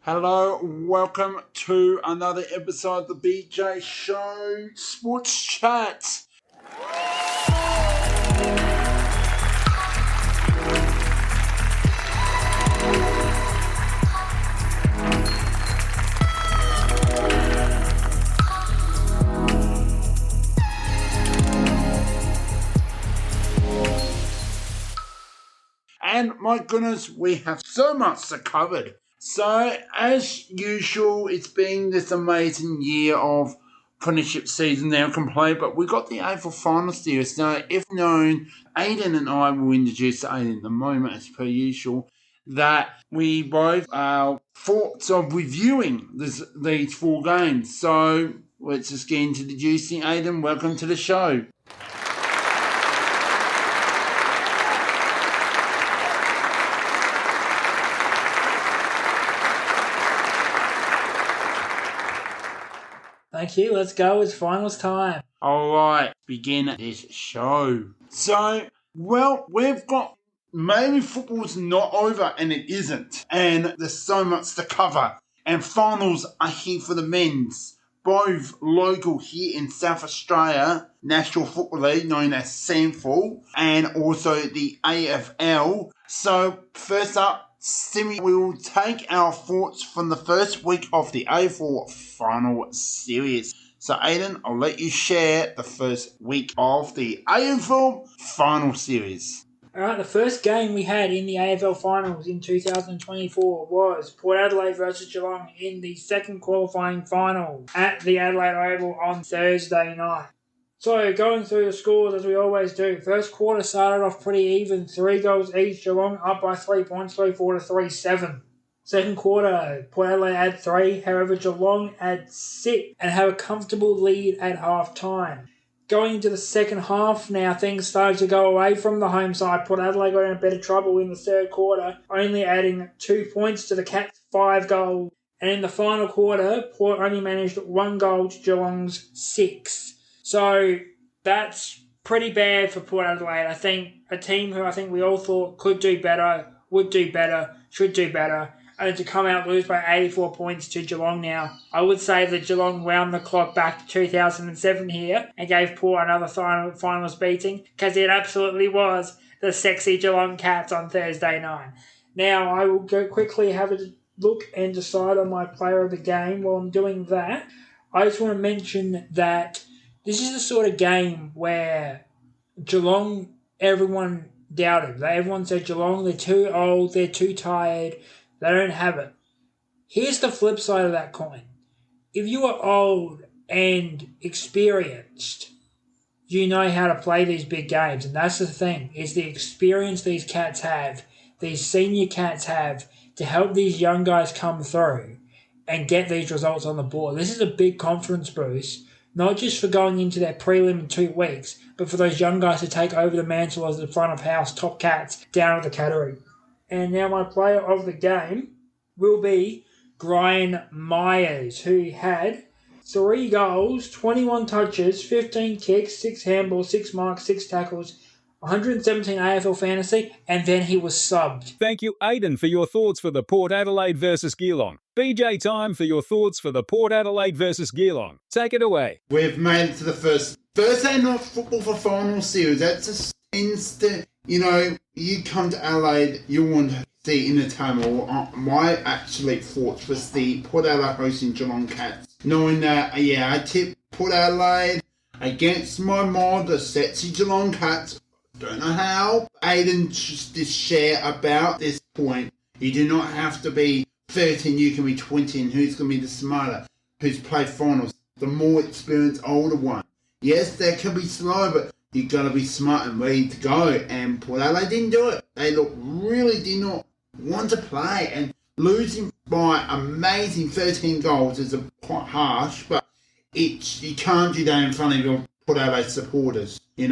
Hello, welcome to another episode of the BJ Show Sports Chat. And my goodness, we have so much to cover. So, as usual, it's been this amazing year of Premiership season now complete, but we got the AFL Final Series. Now, if known, Aidan and I will introduce Aidan in the moment, as per usual, that we both are thoughts of reviewing these four games. So, let's just get into introducing Aidan. Welcome to the show. Thank you. Let's go. It's finals time. Alright, begin this show. So, we've got maybe football's not over and it isn't. And there's so much to cover. And finals are here for the men's. Both local here in South Australia, National Football League known as SANFL, and also the AFL. So, first up, we will take our thoughts from the first week of the AFL Final Series. So, Aidan, I'll let you share the first week of the AFL Final Series. Alright, the first game we had in the AFL Finals in 2024 was Port Adelaide versus Geelong in the second qualifying final at the Adelaide Oval on Thursday night. So, going through the scores as we always do. First quarter started off pretty even. 3 goals each. Geelong up by 3 points, 3-4 to 3-7. Second quarter, Port Adelaide had 3. However, Geelong had 6 and have a comfortable lead at half time. Going into the second half now, things started to go away from the home side. Port Adelaide got in a bit of trouble in the third quarter, only adding 2 points to the Cats' 5 goals. And in the final quarter, Port only managed 1 goal to Geelong's 6. So that's pretty bad for Port Adelaide. I think a team who I think we all thought could do better, would do better, should do better, and to come out lose by 84 points to Geelong now. I would say that Geelong wound the clock back to 2007 here and gave Port another finals beating, because it absolutely was the sexy Geelong Cats on Thursday night. Now, I will go quickly have a look and decide on my player of the game. While I'm doing that, I just want to mention that this is the sort of game where Geelong, everyone doubted. Everyone said Geelong, they're too old, they're too tired, they don't have it. Here's the flip side of that coin. If you are old and experienced, you know how to play these big games. And that's the thing, is the experience these Cats have, these senior Cats have, to help these young guys come through and get these results on the board. This is a big confidence boost. Not just for going into their prelim in 2 weeks, but for those young guys to take over the mantle as the front of house top Cats down at the category. And now my player of the game will be Brian Myers, who had 3 goals, 21 touches, 15 kicks, 6 handballs, 6 marks, 6 tackles, 117 AFL fantasy, and then he was subbed. Thank you, Aidan, for your thoughts for the Port Adelaide versus Geelong. BJ time for your thoughts for the Port Adelaide versus Geelong. Take it away. We've made it to the first Thursday night football for final series. That's just instant. You come to Adelaide, you want to see entertainment. My actually thoughts was the Port Adelaide hosting Geelong Cats. Knowing that, I tipped Port Adelaide against my mod, the sexy Geelong Cats. Don't know how. Aidan just share about this point. You do not have to be 13, you can be 20, and who's going to be the smarter? Who's played finals? The more experienced older one. Yes, they can be slow, but you got to be smart and ready to go. And Port Adelaide didn't do it. They really did not want to play. And losing by amazing 13 goals is quite harsh, but you can't do that in front of your Port Adelaide supporters. You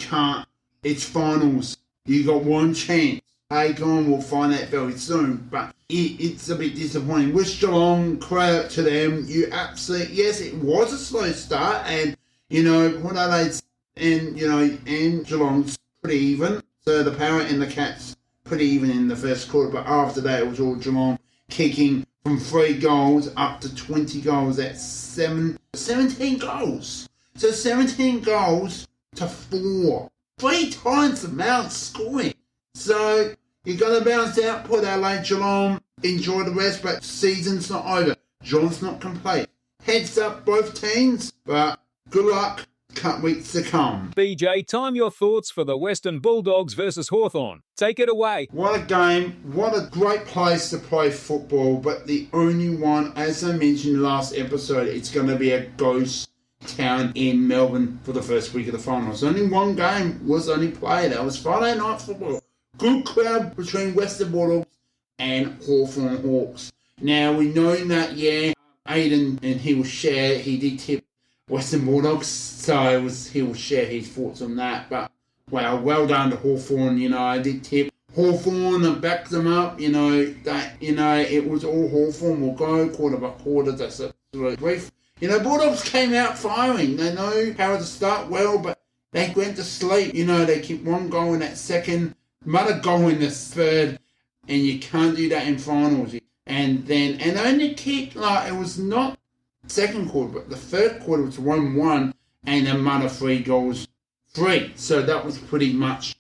can't. It's finals. You got one chance. Hey, go on, we'll find out very soon. But it's a bit disappointing. Wish Geelong, credit to them. Yes, it was a slow start. And, Port Adelaide and Geelong's pretty even. So the Parrot and the Cats pretty even in the first quarter. But after that, it was all Geelong kicking from 3 goals up to 20 goals. That's 17 goals. So 17 goals to 4. 3 times the amount scoring. So you're going to bounce out, Port Adelaide, Geelong, enjoy the rest, but season's not over. Geelong's not complete. Heads up both teams, but good luck. Weeks to come. BJ, time your thoughts for the Western Bulldogs versus Hawthorn. Take it away. What a game. What a great place to play football. But the only one, as I mentioned last episode, it's going to be a ghost town in Melbourne for the first week of the finals. Only one game was only played. That was Friday night football. Good crowd between Western Bulldogs and Hawthorn Hawks. Now, we know that, Aidan, and he will share, he did tip Western Bulldogs, so he will share his thoughts on that. But, well done to Hawthorn. I did tip Hawthorn and backed them up. It was all Hawthorn will go quarter by quarter. That's absolute brief. Bulldogs came out firing. They know how to start well, but they went to sleep. They kept one goal in that second, another goal in the third, and you can't do that in finals. And only kicked, it was not second quarter, but the third quarter was 1-1, and another 3 goals, 3. So that was pretty much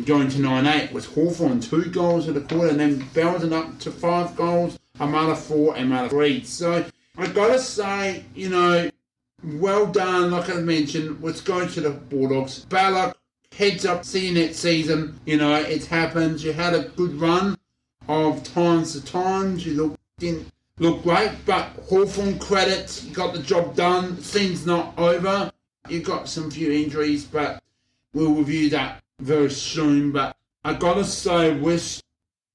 going to 9-8. Was Hawthorn 2 goals at the quarter, and then building up to 5 goals, another 4, and another 3. So I gotta say, well done. Like I mentioned, let's go to the Bulldogs. Bad luck, heads up, see you next season. It happens. You had a good run of times to times. You didn't look great, but Hawthorn credits, you got the job done. Season's not over. You got some few injuries, but we'll review that very soon. But I gotta say, Western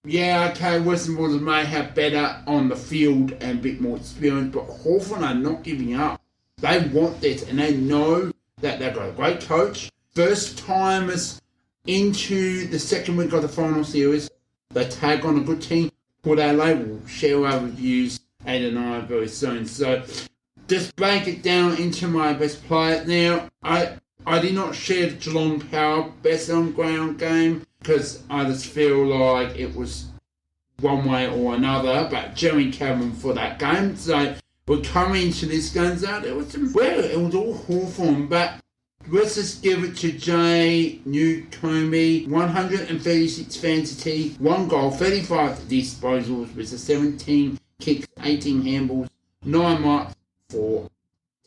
Bulldogs may have better on the field and a bit more experience, but Hawthorn are not giving up. They want this, and they know that they've got a great coach. First timers into the second week of the final series. They tag on a good team. Port Adelaide will share our reviews, Aidan and I, very soon. So just break it down into my best player. Now, I did not share the Geelong Power best on ground game because I just feel like it was one way or another, but Jeremy Cameron for that game. So we're coming into this game, it was all Hawthorn, but let's just give it to Jay Newcombe. 136 fantasy, 1 goal, 35 disposals with 17 kicks, 18 handballs, 9 marks, 4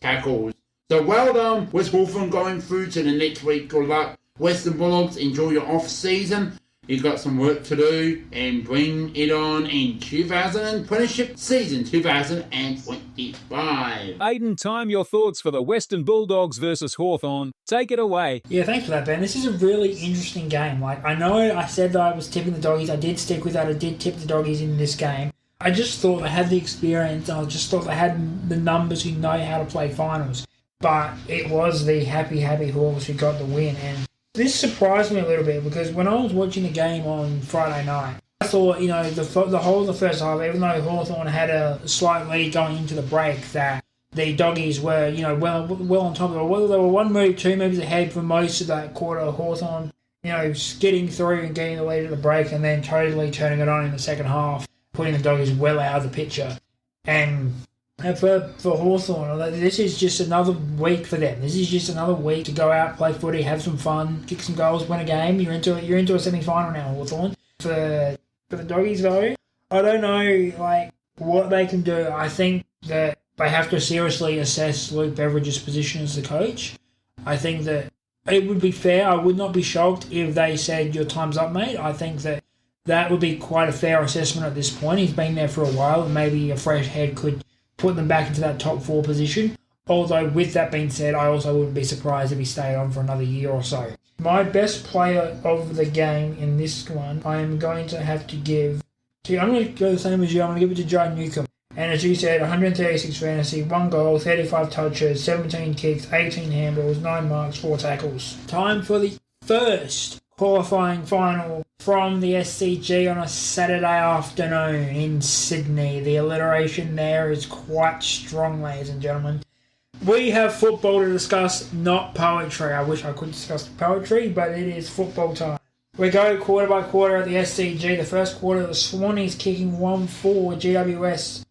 tackles. So well done, West Hawthorn going through to the next week. Good luck. Western Bulldogs, enjoy your off season. You've got some work to do and bring it on in 2020 season 2025. Aidan, time your thoughts for the Western Bulldogs versus Hawthorn. Take it away. Yeah, thanks for that, Ben. This is a really interesting game. I know I said that I was tipping the doggies. I did stick with that. I did tip the doggies in this game. I just thought they had the experience. I just thought they had the numbers who know how to play finals. But it was the happy Hawks who got the win. And this surprised me a little bit because when I was watching the game on Friday night, I thought, the whole of the first half, even though Hawthorn had a slight lead going into the break, that the doggies were, well on top of it. Whether they were 1 move, 2 moves ahead for most of that quarter, Hawthorn, skidding through and getting the lead at the break and then totally turning it on in the second half, putting the doggies well out of the picture. And for Hawthorn, this is just another week for them. This is just another week to go out, play footy, have some fun, kick some goals, win a game. You're into a semi-final now, Hawthorn. For the doggies, though, I don't know what they can do. I think that they have to seriously assess Luke Beveridge's position as the coach. I think that it would be fair. I would not be shocked if they said, your time's up, mate. I think that would be quite a fair assessment at this point. He's been there for a while, and maybe a fresh head could put them back into that top 4 position. Although, with that being said, I also wouldn't be surprised if he stayed on for another year or so. My best player of the game in this one, I am going to have to give to... I'm going to go the same as you. I'm going to give it to Joe Newcombe. And as you said, 136 fantasy, 1 goal, 35 touches, 17 kicks, 18 handballs, 9 marks, 4 tackles. Time for the first qualifying final from the SCG on a Saturday afternoon in Sydney. The alliteration there is quite strong, ladies and gentlemen. We have football to discuss, not poetry. I wish I could discuss poetry, but it is football time. We go quarter by quarter at the SCG. The first quarter, the Swannies kicking 1-4, GWS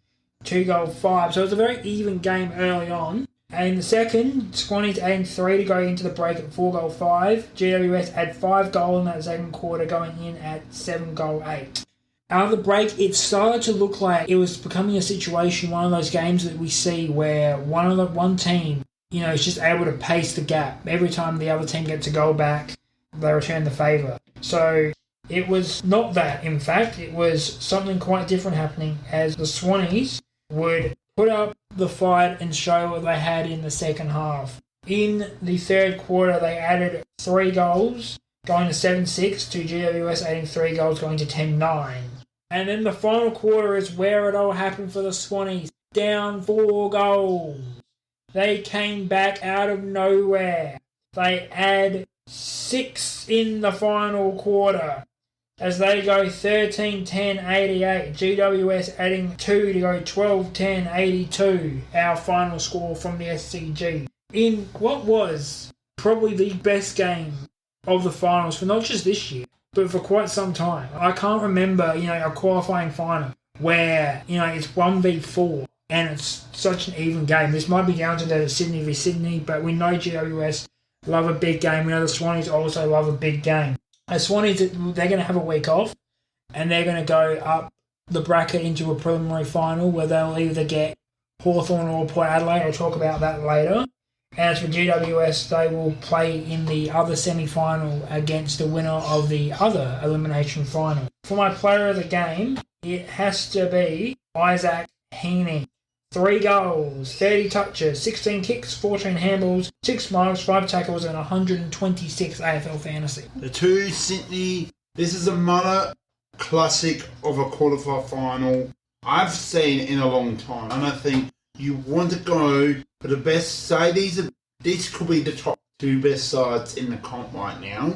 2-5. So it was a very even game early on. And in the second, Swannies adding 3 to go into the break at 4-5. GWS had 5 goals in that second quarter, going in at 7-8. Out of the break, it started to look like it was becoming a situation, one of those games that we see where one team, is just able to pace the gap. Every time the other team gets a goal back, they return the favour. So it was not that, in fact. It was something quite different happening as the Swannies would put up the fight and show what they had in the second half. In the third quarter, they added 3 goals, going to 7-6, to GWS adding 3 goals, going to 10-9. And then the final quarter is where it all happened for the Swannies. Down 4 goals. They came back out of nowhere. They add 6 in the final quarter as they go 13-10-88. GWS adding 2 to go 12-10-82. Our final score from the SCG. In what was probably the best game of the finals for not just this year, but for quite some time. I can't remember, a qualifying final where, it's 1v4 and it's such an even game. This might be down to the Sydney v Sydney, but we know GWS love a big game. We know the Swannies also love a big game. The Swannies, they're going to have a week off and they're going to go up the bracket into a preliminary final where they'll either get Hawthorn or Port Adelaide. I'll talk about that later. As for GWS, they will play in the other semi-final against the winner of the other elimination final. For my player of the game, it has to be Isaac Heaney. 3 goals, 30 touches, 16 kicks, 14 handballs, 6 marks, 5 tackles, and 126 AFL fantasy. The 2 Sydney, this is another classic of a qualifier final I've seen in a long time. And I think you want to go for the best. Say this could be the top 2 best sides in the comp right now,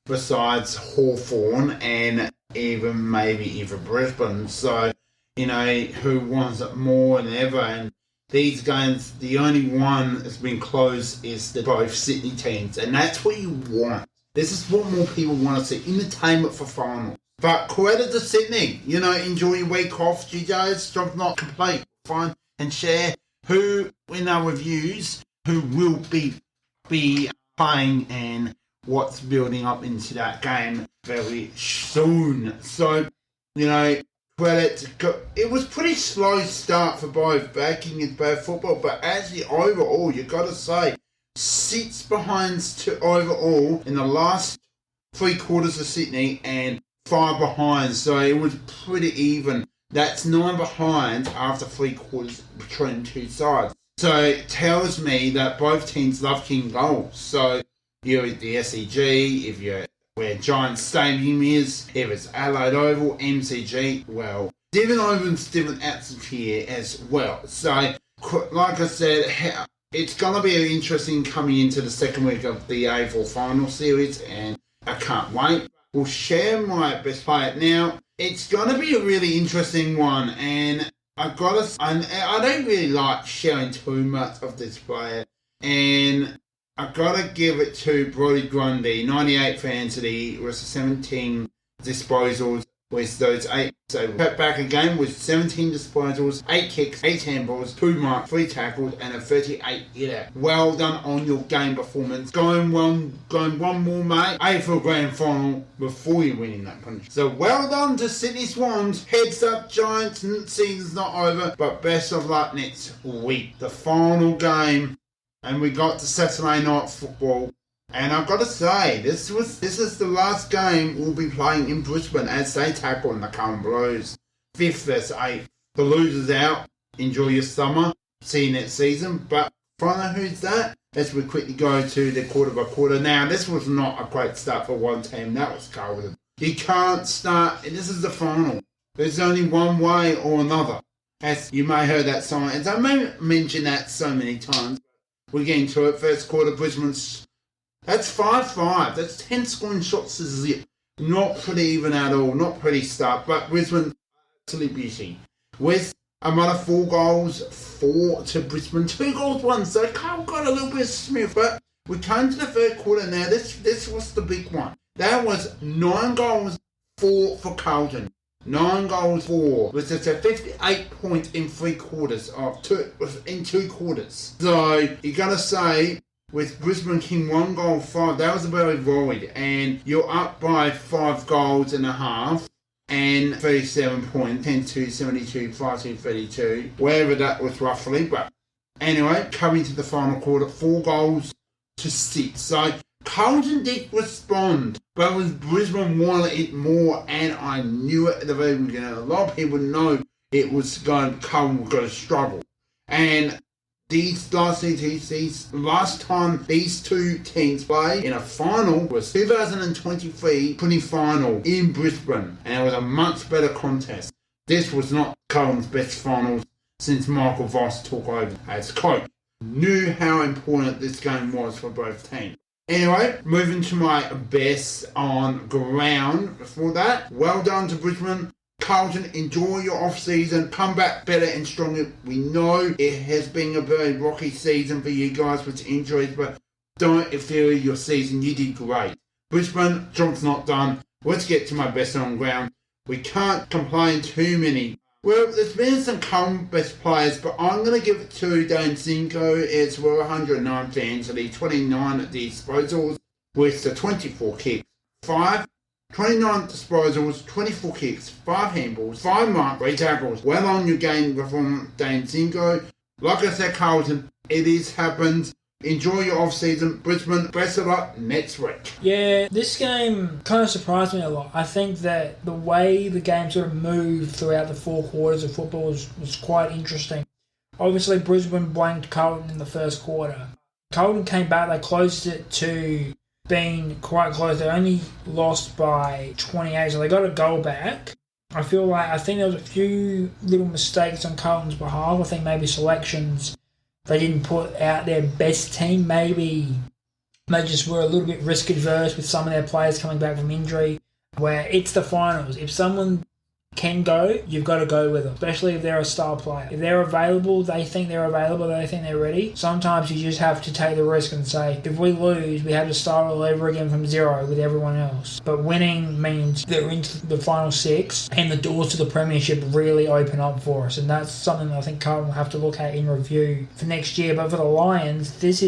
besides Hawthorn and even Brisbane. So, who wants it more than ever? And these games, the only one that's been close is the both Sydney teams, and that's what you want. This is what more people want to see: entertainment for finals. But credit to Sydney. Enjoy your week off. You guys, don't not complain. Find and share who in our reviews who will be playing and what's building up into that game very soon. So, credit. It was pretty slow start for both backing and both football, but actually overall, you got to say, 6 behinds to overall in the last 3 quarters of Sydney and 5 behind, so it was pretty even. That's 9 behind after 3 quarters between 2 sides. So it tells me that both teams love kicking goals. So you're at the SCG, if you're where Giant Stadium is, if it's Adelaide Oval, MCG, well, different ovals, different atmosphere as well. So, like I said, it's going to be interesting coming into the second week of the AFL final series, and I can't wait. We'll share my best player. Now, it's going to be a really interesting one, and I don't really like sharing too much of this player, and I've got to give it to Brody Grundy, 98 fantasy with 17 disposals with those 8. So cut back again with 17 disposals, 8 kicks, 8 handballs, 2 marks, 3 tackles, and a 38 hitter. Well done on your game performance. Going one more, mate. AFL Grand Final before you winning that punch. So well done to Sydney Swans. Heads up, Giants. Season's not over, but best of luck next week. The final game. And we got to Saturday night football. And I've got to say, this is the last game we'll be playing in Brisbane as they tackle in the Cullen Blues. 5th versus 8th. The losers out. Enjoy your summer. See you next season. But find out who's that as we quickly go to the quarter by quarter. Now, this was not a great start for one team. That was Carlton. You can't start. This is the final. There's only one way or another. As you may have heard that song. And I may mention that so many times. We're getting to it. First quarter, Brisbane's. That's 5-5. That's 10 scoring shots to 0. Not pretty even at all. Not pretty start. But Brisbane, absolutely beauty. With another 4 goals, 4 to Brisbane. 2 goals, 1. So Carl got a little bit smooth. But we came to the third quarter now. This was the big one. That was 9 goals, 4 for Carlton. 9 goals, 4, which is a 58 points in 3 quarters in 2 quarters. So you gotta say, with Brisbane King 1 goal, 5, that was very void, and you're up by 5 goals and a half. And 37 points, 10-2, 72, 5-2, 32, wherever that was roughly. But anyway, coming to the final quarter, 4 goals to 6. So Carlton did respond, but it was Brisbane wanted it more, and I knew it at the very beginning. A lot of people know it was Carlton was going to struggle. And these last time these two teams played in a final was 2023 final in Brisbane, and it was a much better contest. This was not Carlton's best finals since Michael Voss took over as coach. Knew how important this game was for both teams. Anyway, moving to my best on ground for that. Well done to Brisbane. Carlton, enjoy your off-season. Come back better and stronger. We know it has been a very rocky season for you guys with injuries, but don't fear your season. You did great. Brisbane, job's not done. Let's get to my best on ground. We can't complain too many. Well, there's been some Carlton best players, but I'm going to give it to Dane Zinko as well. 109 fans, and 29 at the disposals with the 24 kicks. 29 disposals, 24 kicks, 5 handballs, 5 marks, 3 tackles. Well on your game from Dane Zinko. Like I said, Carlton, it is happened. Enjoy your off-season. Brisbane, best of luck next week. Yeah, this game kind of surprised me a lot. I think that the way the game sort of moved throughout the 4 quarters of football was quite interesting. Obviously, Brisbane blanked Carlton in the first quarter. Carlton came back, they closed it to being quite close. They only lost by 28, so they got a goal back. I think there was a few little mistakes on Carlton's behalf. I think maybe selections, they didn't put out their best team. Maybe they just were a little bit risk adverse with some of their players coming back from injury, where it's the finals. If someone can go, you've got to go with them, especially if they're a star player. If they're available, they think they're ready. Sometimes you just have to take the risk and say, if we lose, we have to start all over again from zero with everyone else. But winning means that we're into the final 6 and the doors to the premiership really open up for us, and that's something that I think Carlton will have to look at in review for next year. But for the Lions, this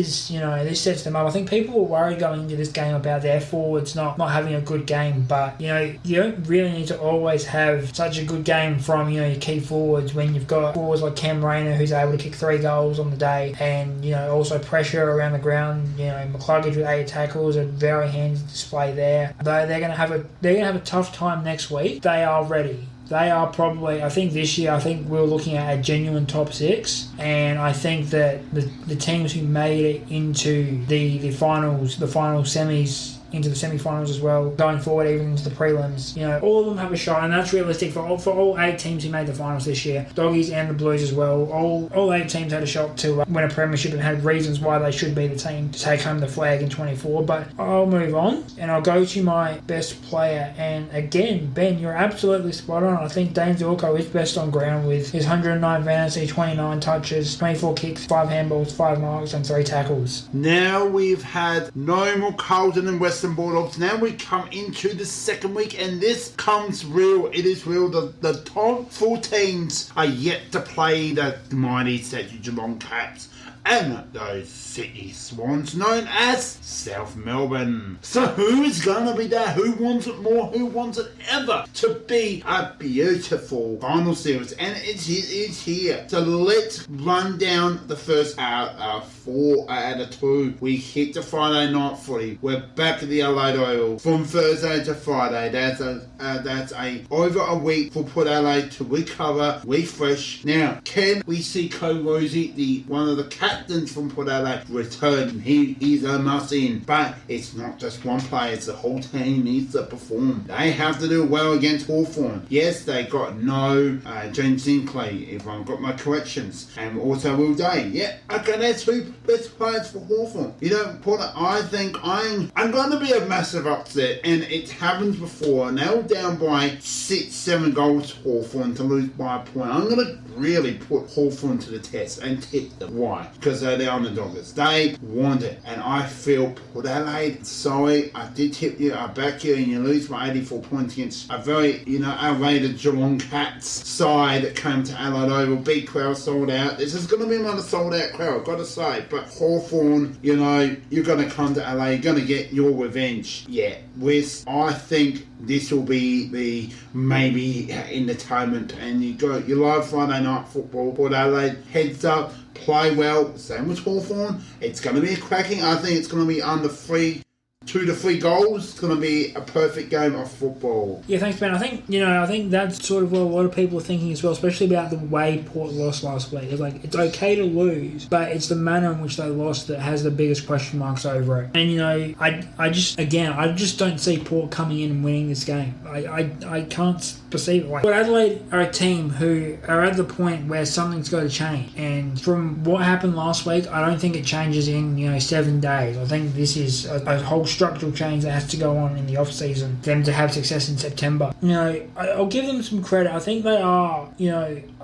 sets them up. I think people were worried going into this game about their forwards not having a good game, but you don't really need to always have such a good game from your key forwards when you've got forwards like Cam Rayner, who's able to kick 3 goals on the day, and also pressure around the ground. McCluggage with 8 tackles, a very handy display there. Though they're going to have a tough time next week. They are ready. They are probably, I think this year, we're looking at a genuine top 6, and I think that the teams who made it into the finals, the final semis, into the semi-finals as well, going forward even into the prelims, all of them have a shot, and that's realistic for all 8 teams who made the finals this year. Doggies and the Blues as well. All 8 teams had a shot to win a premiership and had reasons why they should be the team to take home the flag in 24. But I'll move on, and I'll go to my best player. And again, Ben, you're absolutely spot on. I think Dane Zorko is best on ground with his 109 fantasy, 29 touches, 24 kicks, 5 handballs, 5 marks, and 3 tackles. Now we've had no more Carlton and Western Bulldogs. Now we come into the second week, and this comes real. It is real. The top 4 teams are yet to play the mighty Statue Geelong Cats and those Sydney Swans known as South Melbourne. So who is going to be there? Who wants it more? Who wants it ever to be a beautiful final series? And it's here. So let's run down the first 4 out of 2. We hit the Friday night footy. We're back at the Adelaide Oval from Thursday to Friday. That's over a week for Port Adelaide to recover, refresh. Now, can we see Co Rosie, one of the captains from Port Adelaide, return? He's a must-in, but it's not just one player, it's the whole team needs to perform. They have to do well against Hawthorn. Yes, they got no James Sinclair, if I've got my corrections, and also Will Day. Yeah, okay, that's 2 best players for Hawthorn. Porter, I think I'm going to be a massive upset, and it happens before. Now down by 6-7 goals to Hawthorn to lose by a point. I'm going to really put Hawthorn to the test and tip them. Why? because they're the underdogs. They want it, and I feel Port Adelaide, sorry, I did tip you, I back you, and you lose by 84 points against a very, outrated Geelong Cats side that came to Adelaide Oval. Big crowd, sold out. This is going to be another sold out crowd, I've got to say, but Hawthorn, you're going to come to Adelaide, you're going to get your revenge. Yeah, I think this will be the maybe entertainment, and you love Friday night football. Port Adelaide, heads up, play well, same with Hawthorn. It's going to be a cracking. I think it's going to be under 2 to 3 goals. It's going to be a perfect game of football. Yeah, thanks, Ben. I think that's sort of what a lot of people are thinking as well, especially about the way Port lost last week. It's like, it's okay to lose, but it's the manner in which they lost that has the biggest question marks over it. And, I just don't see Port coming in and winning this game. I can't perceive it. But Adelaide are a team who are at the point where something's got to change. And from what happened last week, I don't think it changes in, 7 days. I think this is a whole structural change that has to go on in the off season for them to have success in September. I'll give them some credit. I think they are,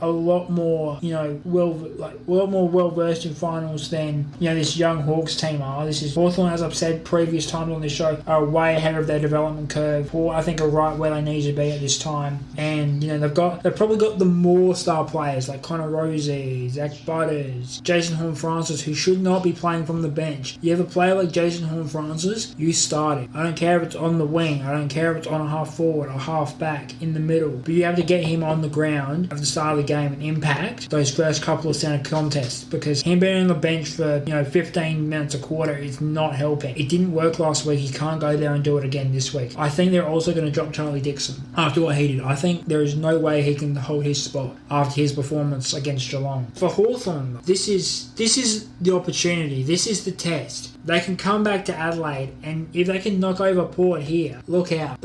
a lot more, well versed in finals than this young Hawks team are. This is Hawthorn, as I've said previous times on this show, are way ahead of their development curve. Port, I think, are right where they need to be at this time. And they've probably got the more star players like Connor Rosie, Zach Butters, Jason Horne-Francis, who should not be playing from the bench. You have a player like Jason Horne-Francis, you start it. I don't care if it's on the wing, I don't care if it's on a half forward or half back in the middle, but you have to get him on the ground at the start of the game and impact those first couple of centre contests, because him being on the bench for 15 minutes a quarter is not helping. It didn't work last week. He can't go there and do it again this week. I think they're also going to drop Charlie Dixon after what he did. I think there is no way he can hold his spot after his performance against Geelong. For Hawthorn, this is the opportunity. This is the test. They can come back to Adelaide, and if they can knock over Port here, look out.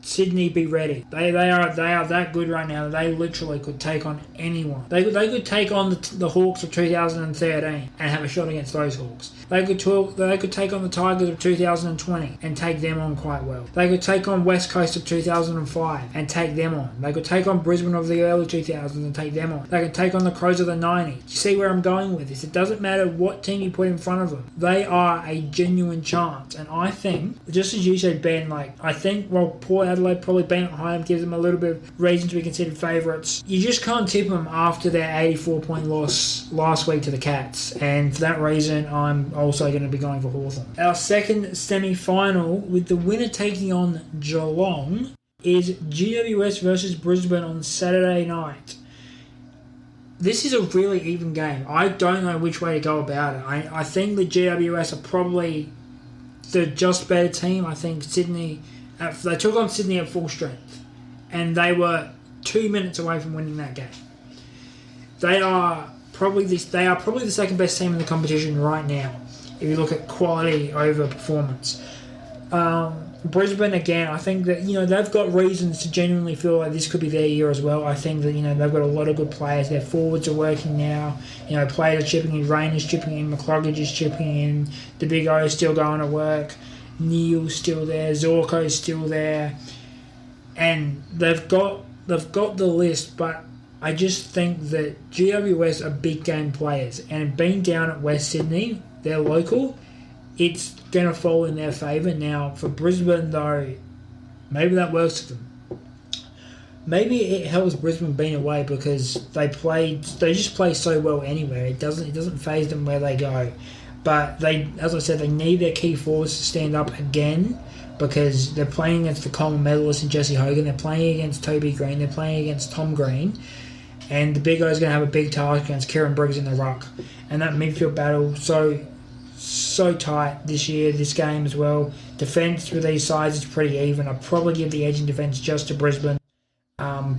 Sydney be ready. They are that good right now. They literally could take on anyone. They could take on the Hawks of 2013 and have a shot against those Hawks. They could take on the Tigers of 2020 and take them on quite well. They could take on West Coast of 2005 and take them on. They could take on Brisbane of the early 2000s and take them on. They could take on the Crows of the 90s. You see where I'm going with this? It doesn't matter what team you put in front of them. They are a genuine chance. And I think, just as you said, Ben, Port Adelaide probably being at home gives them a little bit of reason to be considered favourites. You just can't tip them after their 84-point loss last week to the Cats. And for that reason, I'm also going to be going for Hawthorn. Our second semi-final, with the winner taking on Geelong, is GWS versus Brisbane on Saturday night. This is a really even game. I don't know which way to go about it. I think the GWS are probably the just better team. I think Sydney, they took on Sydney at full strength, and they were 2 minutes away from winning that game. They are probably the second best team in the competition right now, if you look at quality over performance. Brisbane, again, I think that, they've got reasons to genuinely feel like this could be their year as well. I think that, they've got a lot of good players. Their forwards are working now. Players are chipping in. Rain is chipping in. McCluggage is chipping in. The Big O is still going to work. Neil's still there. Zorko's still there. And they've got the list, but I just think that GWS are big game players. And being down at West Sydney, they're local, it's going to fall in their favour. Now, for Brisbane, though, maybe that works for them. Maybe it helps Brisbane being away because they just play so well anywhere. It doesn't faze them where they go. But as I said, they need their key forwards to stand up again, because they're playing against the common medalist in Jesse Hogan. They're playing against Toby Green. They're playing against Tom Green. And the Big O is going to have a big task against Kieran Briggs in the ruck. And that midfield battle, so tight this year, this game as well. Defence with these sides is pretty even. I'd probably give the edge in defence just to Brisbane.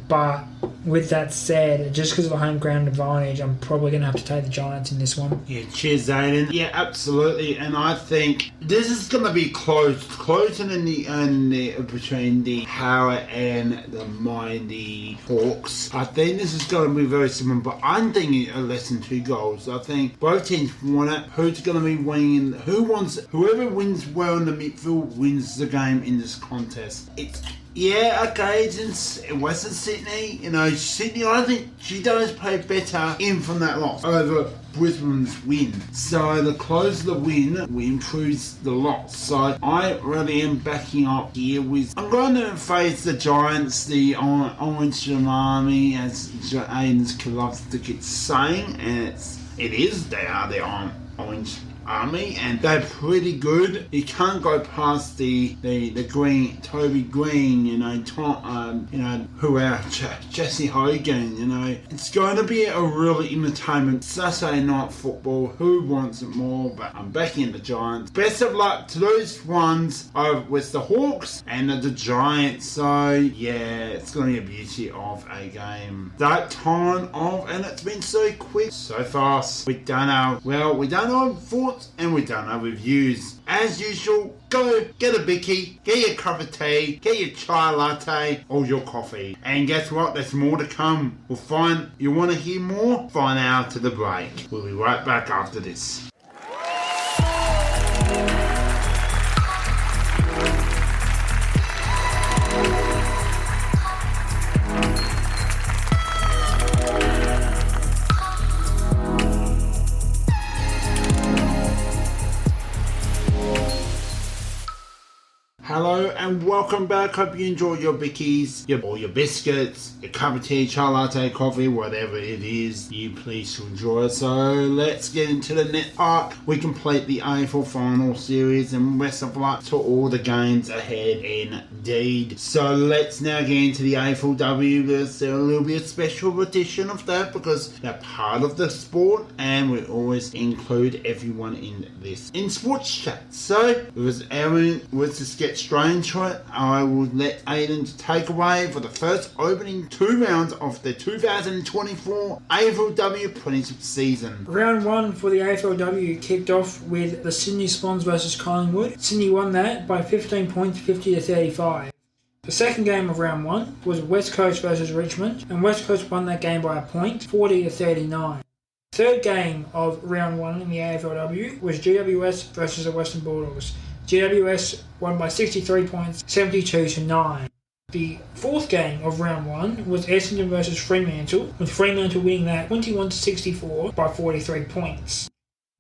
But with that said, just because of the home ground advantage, I'm probably going to have to take the Giants in this one. Yeah, cheers, Aidan. Yeah, absolutely. And I think this is going to be closer in the between the Power and the Mighty Hawks. I think this is going to be very similar, but I'm thinking less than 2 goals. I think both teams want it. Who's going to be winning? Whoever wins well in the midfield wins the game in this contest. It's Yeah, okay, it's in Western Sydney. Sydney, I think she does play better in from that loss over Brisbane's win. So the closer the win, we improves the loss. So I really am backing up here with. I'm going to face the Giants, the Orange Army, as Aidan's loves to keep saying, and they are the Orange Army, and they're pretty good. You can't go past the Green, Toby Green, who else? Jesse Hogan, It's going to be a really entertainment Saturday night football. Who wants it more? But I'm backing the Giants. Best of luck to those ones with the Hawks and the Giants. So yeah, it's going to be a beauty of a game. That time and it's been so quick, so fast. We've done our thoughts and we've done our reviews. As usual, go get a bicky, get your cup of tea, get your chai latte or your coffee. And guess what? There's more to come. You want to hear more? Find out to the break. We'll be right back after this. Hello and welcome back. Hope you enjoy your bickies, your biscuits, your cup of tea, chai latte, coffee, whatever it is you please enjoy. So let's get into the net part. We complete the AFL final series and best of luck to all the games ahead indeed. So let's now get into the AFLW. There will be a special edition of that because they're part of the sport and we always include everyone in this in sports chat. So let's just get straight into it. I will let Aidan take away for the first opening 2 rounds of the 2024 AFLW Premiership season. Round 1 for the AFLW kicked off with the Sydney Swans versus Collingwood. Sydney won that by 15 points, 50-35. The second game of round 1 was West Coast versus Richmond, and West Coast won that game by a point, 40-39. Third game of round 1 in the AFLW was GWS versus the Western Bulldogs. GWS won by 63 points, 72-9. The fourth game of round 1 was Essendon versus Fremantle, with Fremantle winning that 21-64 by 43 points.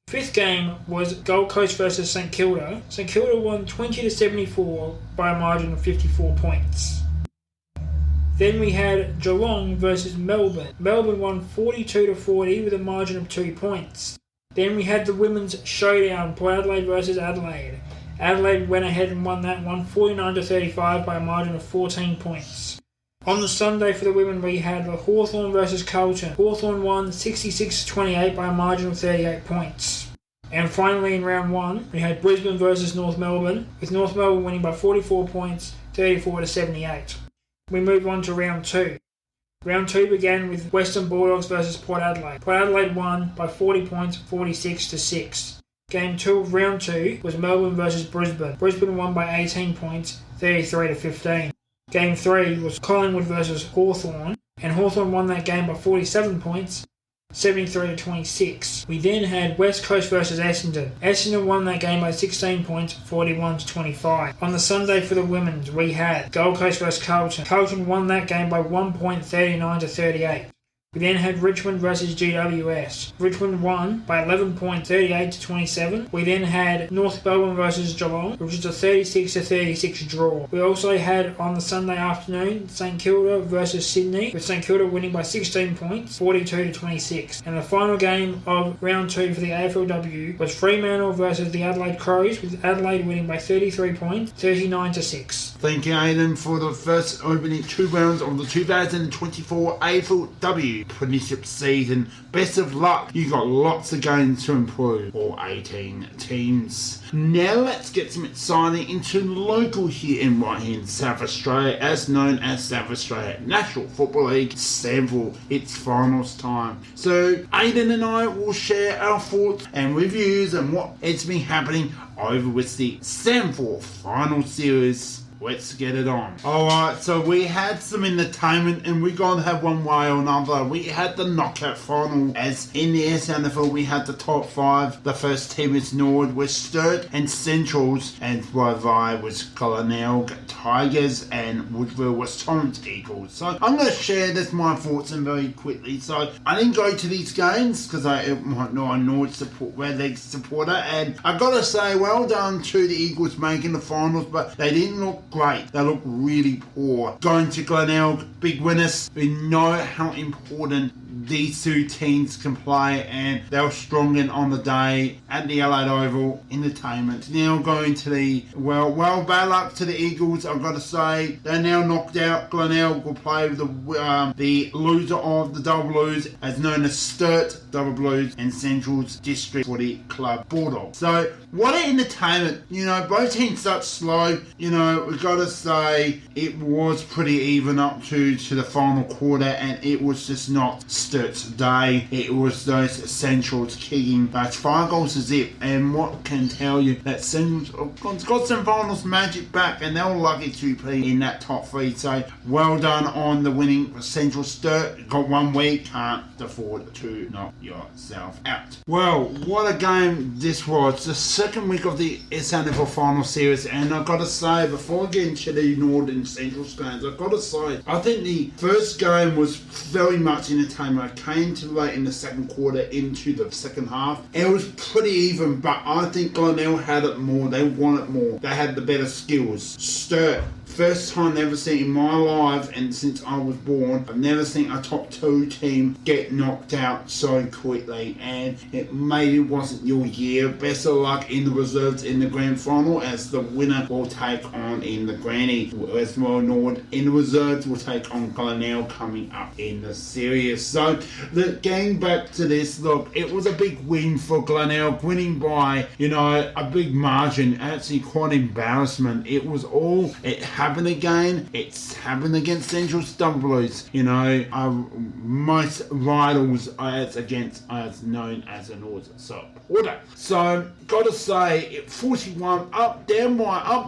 Fifth game was Gold Coast versus St Kilda. St Kilda won 20-74 by a margin of 54 points. Then we had Geelong versus Melbourne. Melbourne won 42-40 with a margin of 2 points. Then we had the women's showdown, Port Adelaide versus Adelaide. Adelaide went ahead and won that one 49-35 by a margin of 14 points. On the Sunday for the women we had the Hawthorn versus Carlton. Hawthorn won 66-28 by a margin of 38 points. And finally in round 1 we had Brisbane versus North Melbourne, with North Melbourne winning by 44 points, 34-78. We move on to round 2. Round 2 began with Western Bulldogs versus Port Adelaide. Port Adelaide won by 40 points, 46-6. Game 2 of round 2 was Melbourne versus Brisbane. Brisbane won by 18 points, 33-15. Game 3 was Collingwood versus Hawthorn, and Hawthorn won that game by 47 points, 73-26. We then had West Coast versus Essendon. Essendon won that game by 16 points, 41-25. On the Sunday for the women's, we had Gold Coast versus Carlton. Carlton won that game by 1 point, 39-38. We then had Richmond versus GWS. Richmond won by 11 points, 38-27. We then had North Melbourne versus Geelong, which was a 36-36 draw. We also had on the Sunday afternoon St Kilda versus Sydney, with St Kilda winning by 16 points, 42-26. And the final game of round 2 for the AFLW was Fremantle versus the Adelaide Crows, with Adelaide winning by 33 points, 39-6. Thank you, Aidan, for the first opening 2 rounds of the 2024 AFLW Premiership season. Best of luck. You got lots of games to improve. All 18 teams. Now let's get some exciting into local here in right here in South Australia, as known as South Australia National Football League SANFL. It's finals time. So Aidan and I will share our thoughts and reviews and what has been happening over with the SANFL final series. let's get it on. Alright, so we had some entertainment and we're going to have one way or another. We had the knockout final, as in the SANFL we had the top 5. The first team is Nord with Sturt and Centrals, and Vai was Glenelg Tigers, and Woodville was Torrance Eagles. So I'm going to share this my thoughts and very quickly. So I didn't go to these games because I'm a Nord Red Leg supporter, and I got to say well done to the Eagles making the finals, but they didn't look great. They looked really poor. Going to Glenelg, big winners. We know how important these two teams can play, and they were strong in on the day at the Adelaide Oval. Entertainment. Now going to the bad luck to the Eagles. I've got to say they're now knocked out. Glenelg will play with the loser of the Double Blues, as known as Sturt Double Blues, and Central's District Footy Club Bulldogs. So what an entertainment. Both teams start slow. We've got to say it was pretty even up to the final quarter, and it was just not Sturt's day. It was those Centrals kicking 5 goals to zip, and what can tell you that Central's got some finals magic back, and they were lucky to be in that top 3. So well done on the winning Central. Sturt got 1 week, can't afford to knock yourself out. Well, what a game this was. The second week of the SANFL final series, and I've got to say, before I get into the Northern Central games, I've got to say I think the first game was very much entertainment. I came to late in the second quarter into the second half. It was pretty even, but I think Glenelg had it more. They wanted more. They had the better skills. Sturt, first time I've ever seen in my life, and since I was born, I've never seen a top 2 team get knocked out so quickly, and maybe it wasn't your year. Best of luck in the reserves in the grand final, as the winner will take on in the granny. As well, Nord in the reserves will take on Glenelg coming up in the series. So getting back to this, look, it was a big win for Glenelg, winning by a big margin. Actually quite embarrassment. It was all it happened again. It's happened against Central's Double Blues. Most rivals as known as an North supporter. So gotta say, 41 up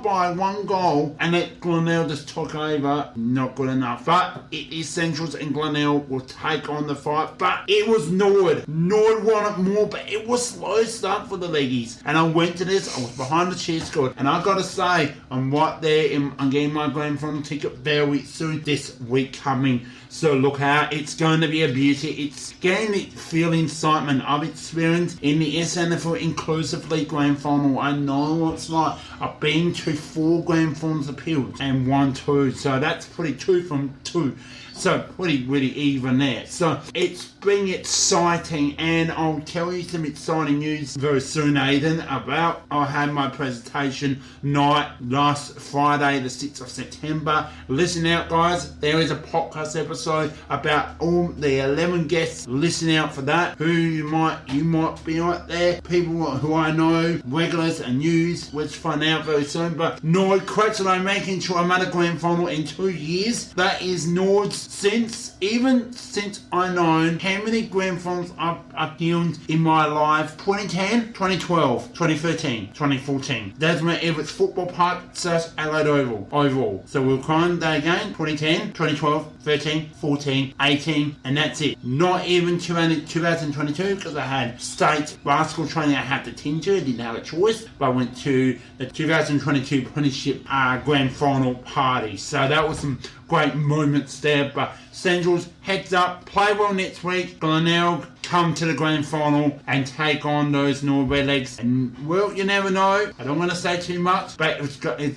by 1 goal, and let Glenelg just took over. Not good enough. But it is Central's, and Glenelg will take on the fight. But it was Nord. Nord wanted more, but it was slow start for the Leggies. And I went to this. I was behind the cheer squad, and I gotta say, I'm right there. I'm getting my grand final ticket very soon this week coming. So look out, it's going to be a beauty. It's getting the feeling excitement I've experienced in the SANFL Inclusive League Grand Final. I know what it's like. I've been to 4 grand finals appeals and 1 2. So that's pretty 2 from 2. So pretty even there. So it's been exciting, and I'll tell you some exciting news very soon, Aidan, about I had my presentation night last Friday, the 6th of September. Listen out, guys. There is a podcast episode about all the 11 guests. Listen out for that. Who you might be out there. People who I know, regulars and news. Let's find out very soon. But Nord, congratulations, making sure I'm at a grand final in 2 years. That is Nord's since I know how many grand finals I've appeared in my life. 2010, 2012, 2013, 2014. That's when Everett's Football Park / Adelaide Oval. So we'll climb that again. 2010, 2012, 13, 14, 18, and that's it. Not even 2022, because I had state basketball training I had to tend to. I didn't have a choice, but I went to the 2022 Apprenticeship Grand Final party. So that was some great moments there. But Centrals, heads up, play well next week. Glenelg come to the grand final and take on those Nord Redlegs. And well, you never know. I don't want to say too much, but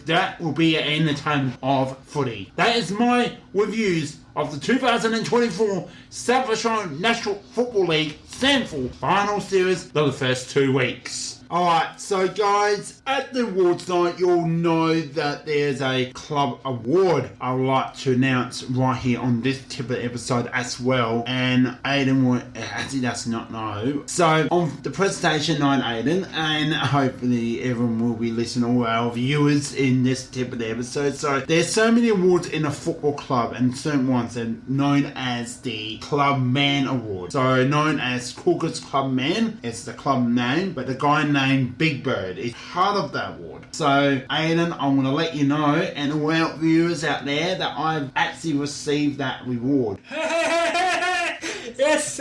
that will be an entertainment of footy. That is my reviews of the 2024 South Australian National Football League SANFL final series for the first 2 weeks. Alright, so guys, at the awards night, you'll know that there's a club award I would like to announce right here on this tip of episode as well. And Aidan actually does not know. So, on the presentation night, Aidan, and hopefully everyone will be listening, all our viewers in this tip of the episode. So, there's so many awards in a football club, and certain ones are known as the Club Man Award. So, known as Cougars Club Man, it's the club name, but the guy named named Big Bird is part of that award. So, Aidan, I want to let you know, and all our viewers out there, that I've actually received that reward. Yes,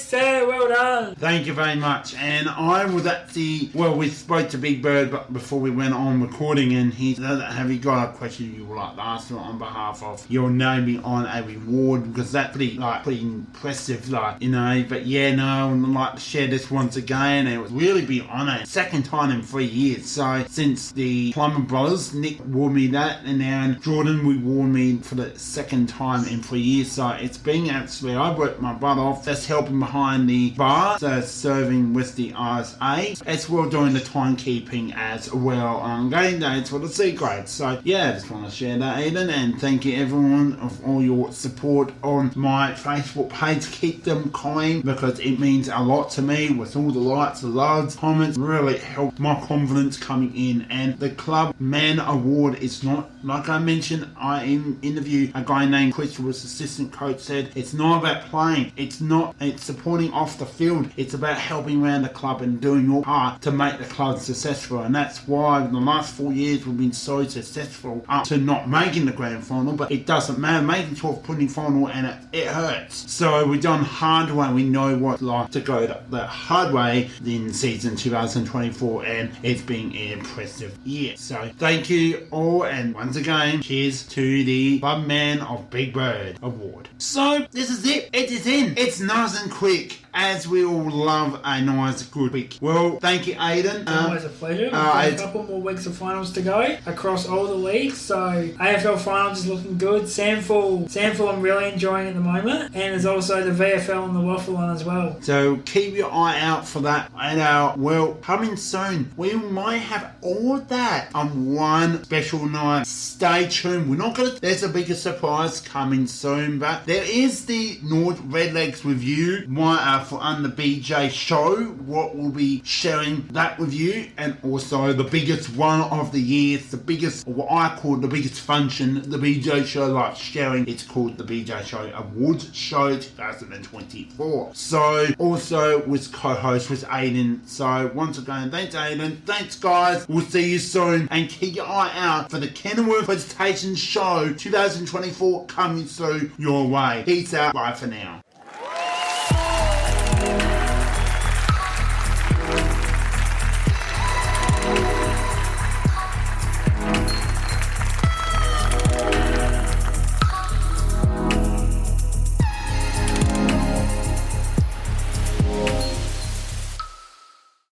sir, well done. Thank you very much. And I was actually, well, we spoke to Big Bird but before we went on recording, and he said, have you got a question you would like to ask on behalf of your naming on a reward? Because that's pretty impressive, but yeah, no, I'd like to share this once again, and it would really be honored. Second time in 3 years. So, since the Plumber Brothers, Nick wore me that, and now Jordan reward me for the second time in 3 years. So, it's been actually, I worked my butt off, just helping behind the bar, so serving with the RSA, as well doing the timekeeping as well on game days for the C grade. So yeah, I just want to share that, Aidan, and thank you everyone of all your support on my Facebook page. Keep them coming, because it means a lot to me. With all the likes, the loves, comments, really help my confidence coming in. And the Club Man Award is not, like I mentioned, I interviewed a guy named Chris, who was assistant coach, said it's not about playing, it's supporting off the field, it's about helping around the club and doing your part to make the club successful. And that's why in the last 4 years we've been so successful, up to not making the grand final, but it doesn't matter, making 12th, putting final, and it hurts. So we've done hard way, we know what it's like to go the hard way in season 2024, and it's been an impressive year. So thank you all, and once again, cheers to the Club Man of Big Bird Award. So this is it. It is in. It's nice and quick, as we all love a nice good week. Well, thank you, Aidan. Always a pleasure. We've got a couple more weeks of finals to go across all the leagues. So AFL finals is looking good. SANFL I'm really enjoying at the moment, and there's also the VFL and the Waffle one as well. So keep your eye out for that. And well, coming soon, we might have all of that on one special night. Stay tuned. There's a bigger surprise coming soon, but there is the North Redlegs review on the BJ show. What we'll be sharing that with you, and also the biggest one of the year. It's the biggest, or what I call the biggest function, the BJ show like sharing. It's called the BJ Show Awards Show 2024. So also with co-host with Aidan. So once again, thanks Aidan, thanks guys. We'll see you soon, and keep your eye out for the Kenilworth Presentation Show 2024 coming soon your way. Peace out. Bye for now.